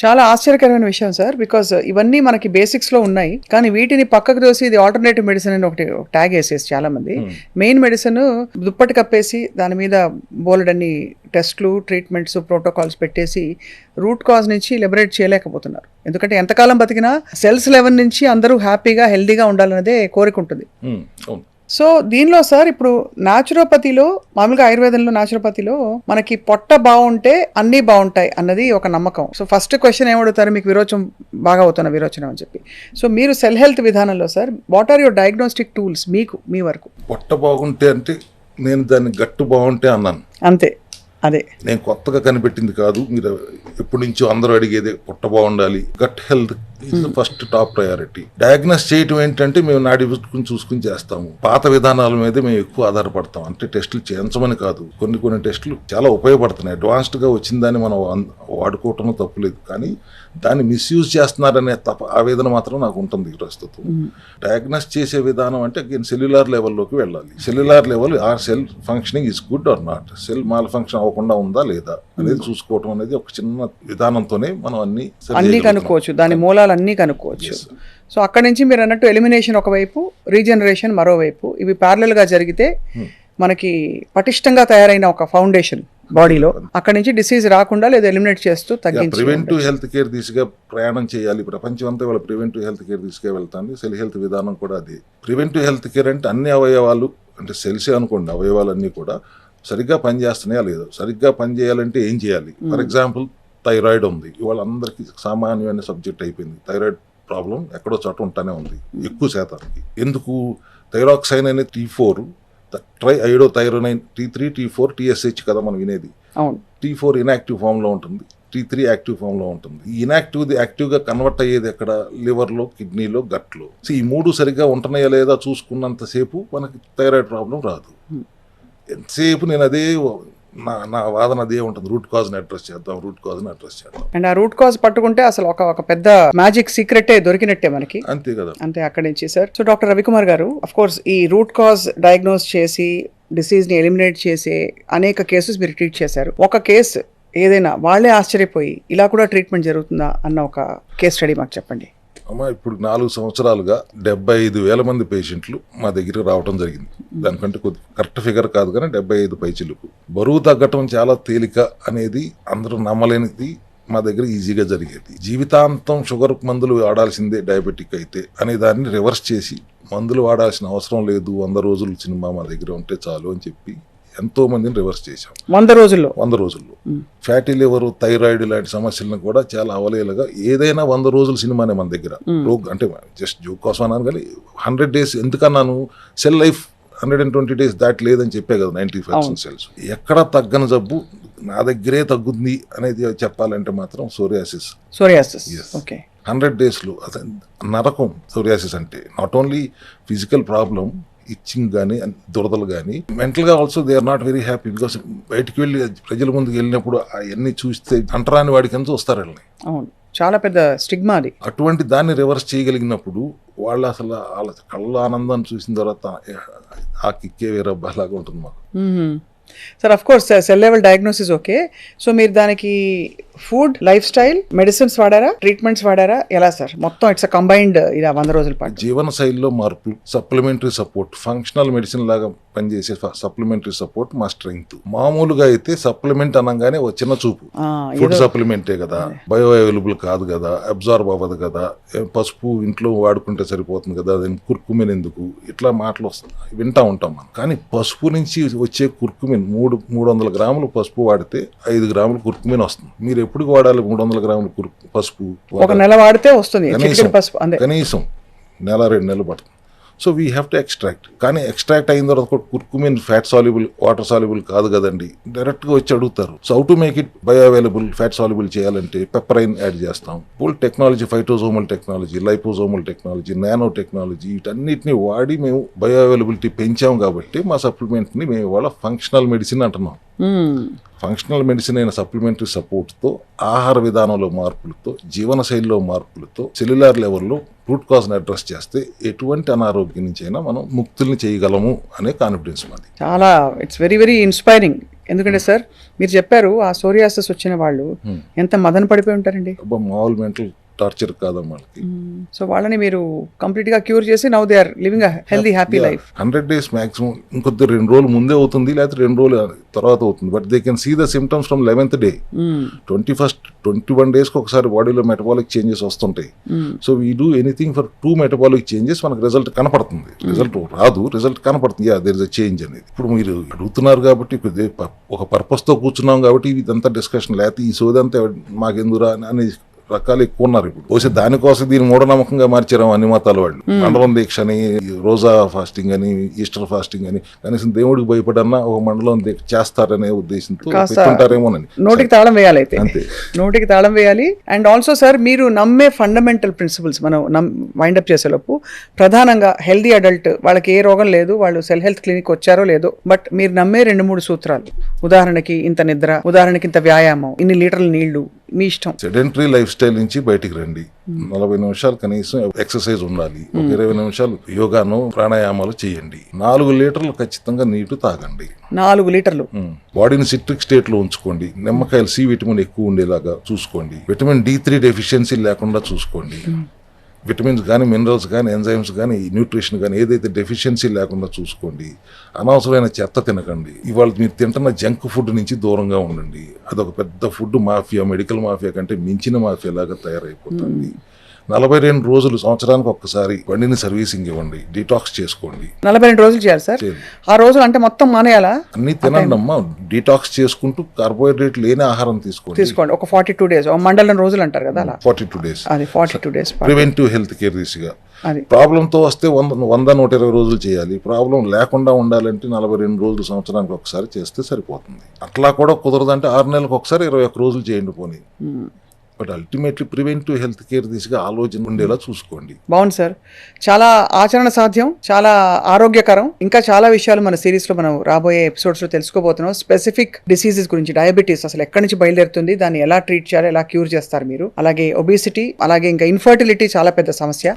చాలా ఆశ్చర్యకరమైన విషయం సార్. బికాజ్ ఇవన్నీ మనకి బేసిక్స్ లో ఉన్నాయి, కానీ వీటిని పక్కకు దోసి ఇది ఆల్టర్నేటివ్ మెడిసిన్ అని ఒకటి ట్యాగ్ వేసేసి చాలా మంది మెయిన్ మెడిసిన్ దుప్పటి కప్పేసి దాని మీద బోలెడన్ని టెస్ట్లు, ట్రీట్మెంట్స్, ప్రోటోకాల్స్ పెట్టేసి రూట్ కాజ్ నుంచి లిబరేట్ చేయలేకపోతున్నారు. ఎందుకంటే ఎంతకాలం బతికినా సెల్స్ లెవెల్ నుంచి అందరూ హ్యాపీగా హెల్దీగా ఉండాలన్నదే కోరిక ఉంటుంది. సో దీనిలో సార్ ఇప్పుడు న్యాచురోపతిలో, మామూలుగా ఆయుర్వేదంలో న్యాచురోపతిలో మనకి పొట్ట బాగుంటే అన్నీ బాగుంటాయి అన్నది ఒక నమ్మకం. సో ఫస్ట్ క్వశ్చన్ ఏమడుగుతారు, మీకు విరోచనం బాగా అవుతున్న విరోచనం అని చెప్పి. సో మీరు సెల్ హెల్త్ విధానంలో sir what are your diagnostic tools మీకు మీ వరకు? పొట్ట బాగుంటే అంటే నేను దాన్ని గట్టు బాగుంటే అన్నాను అంతే. అదే నేను కొత్తగా కనిపెట్టింది కాదు. మీరు ఎప్పటి నుంచో అందరూ అడిగేదే పొట్ట బాగుండాలి. Gut health is the first top priority. Diagnose చేయటం ఏంటంటే మేము నాడి చూసుకుని చేస్తాము. పాత విధానాల మీద మేము ఎక్కువ ఆధారపడతాం. అంటే టెస్టులు చేయించమని కాదు, కొన్ని టెస్టులు చాలా ఉపయోగపడుతున్నాయి. అడ్వాన్స్డ్గా వచ్చిన దాన్ని మనం వాడుకోవటం తప్పులేదు, కానీ దాన్ని మిస్యూజ్ చేస్తున్నారనే ఆవేదన మాత్రం నాకు ఉంటుంది ప్రస్తుతం. డయాగ్నోస్ చేసే విధానం అంటే సెల్యులార్ లెవెల్లోకి వెళ్ళాలి. Cellular level or cell functioning is good or not, cell mall function అవ్వకుండా ఉందా లేదా అనేది చూసుకోవటం అనేది ఒక చిన్న విధానంతోనే మనం అన్ని కనుక్కోవచ్చు, దాని మూలాలు అన్నీ కనుక్కోవచ్చు. సో అక్కడి నుంచి మీరు అన్నట్టు ఎలిమినేషన్ ఒకవైపు, రీజనరేషన్ మరోవైపు, ఇవి ప్యారలల్ గా జరిగితే మనకి పటిష్టంగా తయారైన ఒక ఫౌండేషన్ బాడీలో అక్కడి నుంచి డిసీజ్ రాకుండా లేదా ఎలిమినేట్ చేస్తూ తగ్గించి ప్రివెంటివ్ హెల్త్ కేర్ దిశగా ప్రయాణం చేయాలి. ప్రపంచం అంతా వాళ్ళ ప్రివెంటివ్ హెల్త్ కేర్ దిశగా వెళ్తాను. సెల్ హెల్త్ విధానం కూడా అది. ప్రివెంటివ్ హెల్త్ కేర్ అంటే అన్ని అవయవాలు, అంటే సెల్సే అనుకోండి, అవయవాలన్నీ కూడా సరిగ్గా పనిచేస్తున్నాయా లేదు. సరిగ్గా పనిచేయాలంటే ఏం చేయాలి? ఫర్ ఎగ్జాంపుల్ థైరాయిడ్ ఉంది, ఇవాళ అందరికీ సామాన్యమైన సబ్జెక్ట్ అయిపోయింది. థైరాయిడ్ ప్రాబ్లం ఎక్కడో చోట ఉంటానే ఉంది ఎక్కువ శాతానికి. ఎందుకు? థైరాక్సైన్ అనే T4, ట్రైఐడోథైరోనైన్ T3, T4, TSH కదా మనం వినేది. T4 ఇన్యాక్టివ్ ఫామ్లో ఉంటుంది, T3 యాక్టివ్ ఫామ్లో ఉంటుంది. ఈ ఇన్యాక్టివ్ది యాక్టివ్గా కన్వర్ట్ అయ్యేది ఎక్కడ? లివర్లో, కిడ్నీలో, గట్లో. సో ఈ మూడు సరిగ్గా ఉంటున్నాయా లేదా చూసుకున్నంతసేపు మనకి థైరాయిడ్ ప్రాబ్లం రాదు. ఎంతసేపు నేను అదే నా వాదన అదే ఉంటుంది, రూట్ కాజ్ ని అడ్రస్ చేద్దాం. అండ్ ఆ రూట్ కాజ్ పట్టుకుంటే అసలు ఒక పెద్ద మ్యాజిక్ సీక్రెటే దొరికినట్టే మనకి. అంతే కదా, అంతే. అక్కడి నుంచి సార్. సో డాక్టర్ రవికుమార్ గారు, అఫ్ కోర్స్ ఈ రూట్ కాజ్ డయాగ్నోస్ చేసి డిసీజ్ ని ఎలిమినేట్ చేసే అనేక కేసెస్ మీరు ట్రీట్ చేశారు. ఒక కేసు ఏదైనా వాళ్ళే ఆశ్చర్యపోయి ఇలా కూడా ట్రీట్మెంట్ జరుగుతుందా అన్న ఒక కేస్ స్టడీ మాకు చెప్పండి. అమ్మా, ఇప్పుడు 4 సంవత్సరాలుగా 75,000 మంది పేషెంట్లు మా దగ్గర రావడం జరిగింది. దానికంటే కొద్ది కరెక్ట్ ఫిగర్ కాదు, కానీ 75 పైచిలుకు. బరువు తగ్గటం చాలా తేలిక అనేది అందరూ నమ్మలేనిది మా దగ్గర ఈజీగా జరిగేది. జీవితాంతం షుగర్ మందులు వాడాల్సిందే డయాబెటిక్ అయితే అనే దాన్ని రివర్స్ చేసి మందులు వాడాల్సిన అవసరం లేదు, 100 రోజులు సినిమా మా దగ్గర ఉంటే చాలు అని చెప్పి ఎంతో మందిని రివర్స్ చేశాం 100 రోజుల్లో. ఫ్యాటీ లివర్, థైరాయిడ్ లాంటి సమస్యలను కూడా చాలా అవలేలుగా ఏదైనా 100 రోజుల సినిమానే మన దగ్గర. అంటే జస్ట్ జోక్ కోసం అన్నాను, కానీ 100 days ఎందుకన్నాను? సెల్ లైఫ్ 120 days దాటలేదని చెప్పే కదా. 95% సెల్స్ ఎక్కడ తగ్గని జబ్బు నా దగ్గరే తగ్గుంది అనేది చెప్పాలంటే మాత్రం సోరియాసిస్. 100 days నరకం సోరియాసిస్ అంటే. Not only physical problem, itching కానీ, దురదలు కానీ, మెంటల్గా also they are not very happy. Because బయటికి వెళ్ళి ప్రజల ముందుకు వెళ్ళినప్పుడు అవన్నీ చూస్తే అంటరాని వాడికి ఎంత వస్తారు వెళ్ళి. అవును, చాలా పెద్ద స్టిగ్మా అది. అటువంటి దాన్ని రివర్స్ చేయగలిగినప్పుడు వాళ్ళు అసలు వాళ్ళ కళ్ళ ఆనందాన్ని చూసిన తర్వాత ఆ కిక్కే వేరబ్బాలాగా ఉంటుంది మాకు. Sir of course cell level diagnosis okay. So మీరు దానికి ఫుడ్, లైఫ్ స్టైల్, మెడిసిన్స్ వాడారా, ట్రీట్మెంట్స్ వాడారా, ఎలా సార్? మొత్తం ఇట్స్ కంబైన్డ్ ఇలా 100 రోజుల పాటు. జీవన శైలిలో మార్పులు, సప్లిమెంటరీ సపోర్ట్, ఫంక్షనల్ మెడిసిన్ లాగా పనిచేసే సప్లిమెంటరీ సపోర్ట్ మా స్ట్రెంగ్త్. మామూలుగా అయితే సప్లిమెంట్ అనగానే ఒక చిన్న చూపు, ఫుడ్ సప్లిమెంటే కదా, బయో అవైలబుల్ కాదు కదా, అబ్జార్బ్ అవ్వదు కదా, పసుపు ఇంట్లో వాడుకుంటే సరిపోతుంది కదా, దాని కుర్కుమిన్ ఎందుకు, ఇట్లా మాటలు వింటా ఉంటాం మనం. కానీ పసుపు నుంచి వచ్చే కుర్కుమిన్ 300 గ్రాములు పసుపు వాడితే 5 గ్రాములు కుర్కుమిన్ వస్తుంది. మీరు ఎప్పుడు వాడాలి 300 గ్రాములు పసుపు? ఒక నెల వాడితే వస్తుంది కనీసం నెల 2 నెలలు పడుతుంది. So we have to extract. కానీ ఎక్స్ట్రాక్ట్ అయిన తర్వాత curcumin fat soluble, water soluble కాదు కదండి. డైరెక్ట్గా వచ్చి అడుగుతారు. So how to make it bio available, fat soluble చేయాలంటే పెప్పరైన్ యాడ్ చేస్తాం. Full technology, phytosomal technology, liposomal technology, nano technology, వీటన్నిటిని వాడి మేము బయో అవైలబిలిటీ పెంచాం. కాబట్టి మా సప్లిమెంట్ని మేము ఇవాళ ఫంక్షనల్ మెడిసిన్ అంటున్నాం. ఫంక్షనల్ మెడిసిన్ అయిన సప్లిమెంటరీ సపోర్ట్తో, ఆహార విధానంలో మార్పులతో, జీవన శైలిలో మార్పులతో, సెల్యులార్ లెవెల్లో రూట్ కాజ్ని అడ్రస్ చేస్తే ఎటువంటి అనారోగ్యం నుంచి అయినా మనం ముక్తుల్ని చేయగలము అనే కాన్ఫిడెన్స్ మాది. చాలా ఇట్స్ వెరీ వెరీ ఇన్స్పైరింగ్. ఎందుకంటే సార్ మీరు చెప్పారు ఆ సోరియాసిస్ వచ్చిన వాళ్ళు ఎంత మదన పడిపోయి ఉంటారండి. అబ్బా మామూలు మెంటల్ టార్చర్ కాదమ్మా వాళ్ళకి. సో వాళ్ళని మీరు కంప్లీట్ గా క్యూర్ చేసి now they are living a healthy happy life. 100 days maximum, ఇంకొద్ది 2 రోజులు ముందే అవుతుంది లేకపోతే 2 రోజులు తర్వాత అవుతుంది. But they can see the symptoms from 11th day. 21 days కి ఒకసారి బాడీలో మెటబాలిక్ చేంజెస్ వస్తుంటాయి. So we do anything for 2 metabolic changes, మనకు రిజల్ట్ కనపడుతుంది. రిజల్ట్ రాదు, రిజల్ట్ కనపడుతుంది, దేర్ ఇస్ అ చేంజ్ అనేది. ఇప్పుడు మీరు అడుగుతున్నారు కాబట్టి ఒక పర్పస్ తో కూర్చున్నాం కాబట్టి ఇదంతా డిస్కషన్, లేకపోతే ఈ సోదంతా మాకెందురా అని రకాలు ఎక్కువ ఉన్నారు ఇప్పుడు. బహుశా దానికోసం దీన్ని మూఢనమ్మకంగా మార్చారు అన్ని మతాల వాళ్ళు. మండలం దీక్ష అని, రోజా ఫాస్టింగ్ అని, ఈస్టర్ ఫాస్టింగ్ అని, కనీసం దేవుడికి భయపడన్నా ఒక మండలం దీక్ష చేస్తారనే ఉద్దేశంతో పెట్టుకుంటారేమోనని. నోటికి తాళం వేయాలి అయితే, అంతే, నోటికి తాళం వేయాలి. అండ్ ఆల్సో సార్ మీరు నమ్మే ఫండమెంటల్ ప్రిన్సిపల్స్ మనం వైండప్ చేసేలోపు ప్రధానంగా హెల్దీ అడల్ట్ వాళ్ళకి ఏ రోగం లేదు, వాళ్ళు సెల్ హెల్త్ క్లినిక్ వచ్చారో లేదో, బట్ మీరు నమ్మే 2-3 సూత్రాలు, ఉదాహరణకి ఇంత నిద్ర, ఉదాహరణకి ఇంత వ్యాయామం, ఇన్ని లీటర్ల నీళ్లు, మీ ఇష్టం. సెడెంటరీ లైఫ్ స్టైల్ నుంచి బయటికి రండి. 40 నిమిషాలు కనీసం ఎక్సర్సైజ్ ఉండాలి. ఒక 20 నిమిషాలు యోగాను ప్రాణాయామాలు చేయండి. 4 లీటర్లు ఖచ్చితంగా నీళ్లు తాగండి. 4 లీటర్లు. బాడీని సిట్రిక్ స్టేట్ లో ఉంచుకోండి. నిమ్మకాయలు సి విటమిన్ ఎక్కువ ఉండేలాగా చూసుకోండి. విటమిన్ D3 డెఫిషియన్సీ లేకుండా చూసుకోండి. విటమిన్స్ కానీ, మినరల్స్ కానీ, ఎంజైమ్స్ కానీ, న్యూట్రిషన్ కానీ ఏదైతే డెఫిషియన్సీ లేకుండా చూసుకోండి. అనవసరమైన చెత్త తినకండి. ఇవాళ మీరు తింటున్న జంక్ ఫుడ్ నుంచి దూరంగా ఉండండి. అదొక పెద్ద ఫుడ్ మాఫియా, మెడికల్ మాఫియా కంటే మించిన మాఫియా లాగా తయారైపోతుంది. 42 రోజులు, సంవత్సరానికి ఒక్కసారి బండిని సర్వీసింగ్ ఇవ్వండి. డిటాక్స్ చేసుకోండి. 42 రోజులు చేయాలి సార్. ఆ రోజులు అంటే మొత్తం మానేయాలా? అన్ని తినండి అమ్మా. డిటాక్స్ చేసుకుంటూ కార్బోహైడ్రేట్ లేని ఆహారం తీసుకోండి. ఒక 42 days, మండలం రోజులు అంటారు కదా, అలా 42 days. అది 42 days ప్రివెంటివ్ హెల్త్ కేర్ దిశగా. అది ప్రాబ్లంతో వస్తే 100-120 రోజులు చేయాలి. ప్రాబ్లం లేకుండా ఉండాలంటే 42 రోజులు, సంవత్సరానికి ఒకసారి చేస్తే సరిపోతుంది. అట్లా కూడా కుదరదంటే 6 నెలలకు ఒకసారి 21 రోజులు చేయండి పోనీ. But ultimately preventive health care దిశగా ఆలోచన ఉండేలా చూసుకోండి. బాగుంది సార్, చాలా ఆచరణ సాధ్యం, చాలా ఆరోగ్యకరం. ఇంకా చాలా విషయాలు మన సిరీస్ లో మనం రాబోయే ఎపిసోడ్స్ లో తెలుసుకోబోతున్నాం. స్పెసిఫిక్ డిసీజెస్ గురించి, డయాబెటీస్ అసలు ఎక్కడి నుంచి బయలుదేరుతుంది, దాన్ని ఎలా ట్రీట్ చేయాలి, ఎలా క్యూర్ చేస్తారు మీరు, అలాగే ఒబేసిటీ, అలాగే ఇంకా ఇన్ఫర్టిలిటీ చాలా పెద్ద సమస్య.